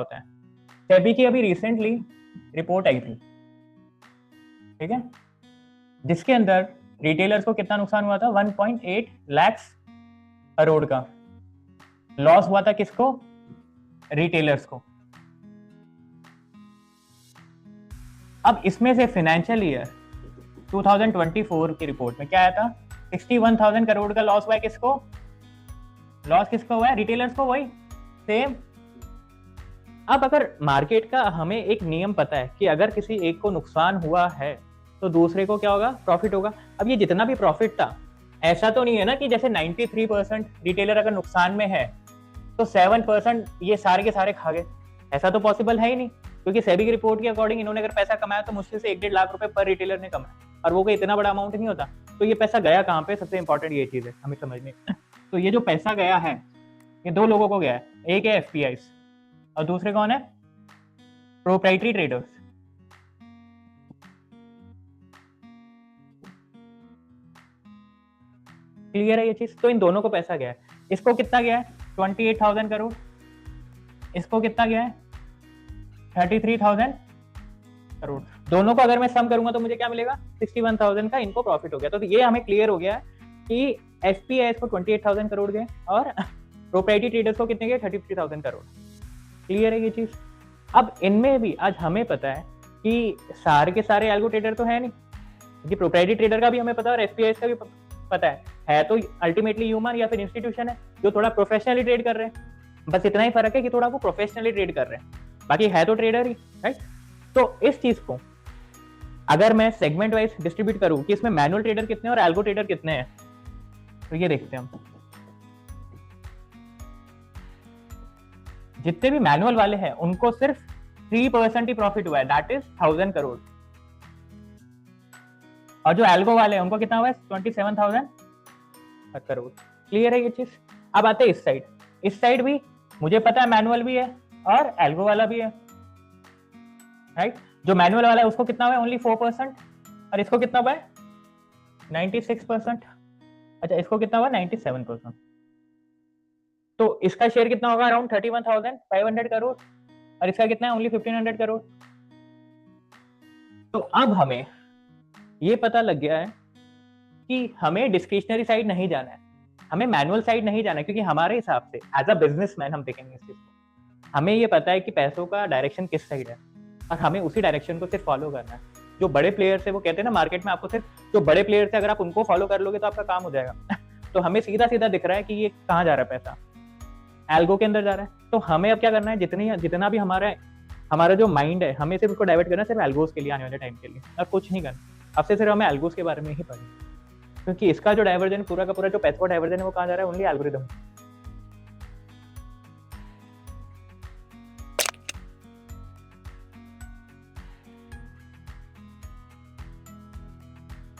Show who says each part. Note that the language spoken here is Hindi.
Speaker 1: होता है। सेबी की अभी रिसेंटली रिपोर्ट आई थी, ठीक है, जिसके अंदर रिटेलर्स को कितना नुकसान हुआ था, 1.8 लाख करोड़ का लॉस हुआ था। किसको? रिटेलर्स को। अब इसमें से फाइनेंशियल ईयर 2024 की रिपोर्ट में क्या आया था, 61,000 करोड़ का लॉस हुआ है। किसको लॉस किसको हुआ है? रिटेलर्स को। वही सेम। अब अगर मार्केट का हमें एक नियम पता है कि अगर किसी एक को नुकसान हुआ है तो दूसरे को क्या होगा? प्रॉफिट होगा। अब ये जितना भी प्रॉफिट था, ऐसा तो नहीं है ना कि जैसे 93% रिटेलर अगर नुकसान में है तो 7% ये सारे के सारे खा गए। ऐसा तो पॉसिबल है ही नहीं, क्योंकि सेबी की रिपोर्ट के अकॉर्डिंग इन्होंने अगर पैसा कमाया तो मुश्किल से 1-1.5 लाख रुपए पर रिटेलर ने कमाया, और वो कोई इतना बड़ा अमाउंट नहीं होता। तो ये पैसा गया कहाँ पे? सबसे इंपॉर्टेंट ये चीज है हमें समझनी। तो ये जो पैसा गया है ये दो लोगों को गया है, एक है एफपीआई और दूसरे कौन है? Proprietary traders. क्लियर है ये चीज? तो इन दोनों को पैसा गया है। इसको कितना गया है? 28,000 करोड़। इसको कितना गया है? 33,000 करोड़। दोनों को अगर मैं सम करूंगा तो मुझे क्या मिलेगा? 61,000 का इनको प्रॉफिट हो गया। तो ये हमें क्लियर हो गया कि एफपीआई को 28,000 करोड़ गए और प्रोप्राइटरी ट्रेडर्स को कितने गए? 33,000 करोड़। क्लियर है ये चीज? अब इनमें भी आज हमें पता है कि सारे के सारे एल्गो ट्रेडर तो है नहीं, क्योंकि प्रोप्राइटरी ट्रेडर का भी हमें पता है और एफपीआई का भी पता है तो अल्टीमेटली ह्यूमन या फिर इंस्टीट्यूशन है जो थोड़ा प्रोफेशनली ट्रेड कर रहे हैं। बस इतना ही फर्क है कि थोड़ा वो प्रोफेशनली ट्रेड कर रहे हैं, बाकी है तो ट्रेडर ही, राइट? तो इस चीज को अगर मैं सेगमेंट वाइज डिस्ट्रीब्यूट करूं कि इसमें मैनुअल ट्रेडर कितने और एल्गो ट्रेडर कितने हैं, तो ये देखते हैं हम। जितने भी मैनुअल वाले हैं उनको सिर्फ 3% ही प्रॉफिट हुआ है, दैट इज 1000 करोड़। और जो एल्गो वाले हैं उनको कितना हुआ है? 27,000 करोड़। क्लियर है ये चीज? अब आते हैं इस साइड। इस साइड भी मुझे पता है मैनुअल भी है और एल्गो वाला भी है, राइट? जो मैनुअल वाला है उसको कितना हुआ है? ओनली 4%। और इसको कितना हुआ है? 96%। अच्छा, इसको कितना हुआ? 97%। तो इसका शेयर कितना होगा? अराउंड 31,500 करोड़। और इसका कितना है? ओनली 1,500 करोड़। तो अब हमें ये पता लग गया है कि हमें डिस्क्रिशनरी साइड नहीं जाना है, हमें मैनुअल साइड नहीं जाना है, क्योंकि हमारे हिसाब से एज अ बिजनेसमैन हम देखेंगे इस चीज को। हमें ये पता है कि पैसों का डायरेक्शन किस साइड है और हमें उसी डायरेक्शन को सिर्फ फॉलो करना है। जो बड़े प्लेयर्स है वो कहते हैं ना मार्केट में, आपको सिर्फ जो बड़े प्लेयर्स है अगर आप उनको फॉलो कर लोगे तो आपका काम हो जाएगा। तो हमें सीधा सीधा दिख रहा है कि ये कहाँ जा रहा है पैसा, एल्गो के अंदर जा रहा है। तो हमें अब क्या करना है, जितना भी हमारा जो माइंड है हमें सिर्फ उसको डाइवर्ट करना है सिर्फ एल्गोस के लिए, आने वाले टाइम के लिए, और कुछ नहीं करना। अब से सिर्फ हमें एल्गोस के बारे में ही पढ़ना, क्योंकि इसका जो डाइवर्जन पूरा का पूरा जो पैसा डाइवर्जन है वो कहाँ जा रहा है? Only algorithm.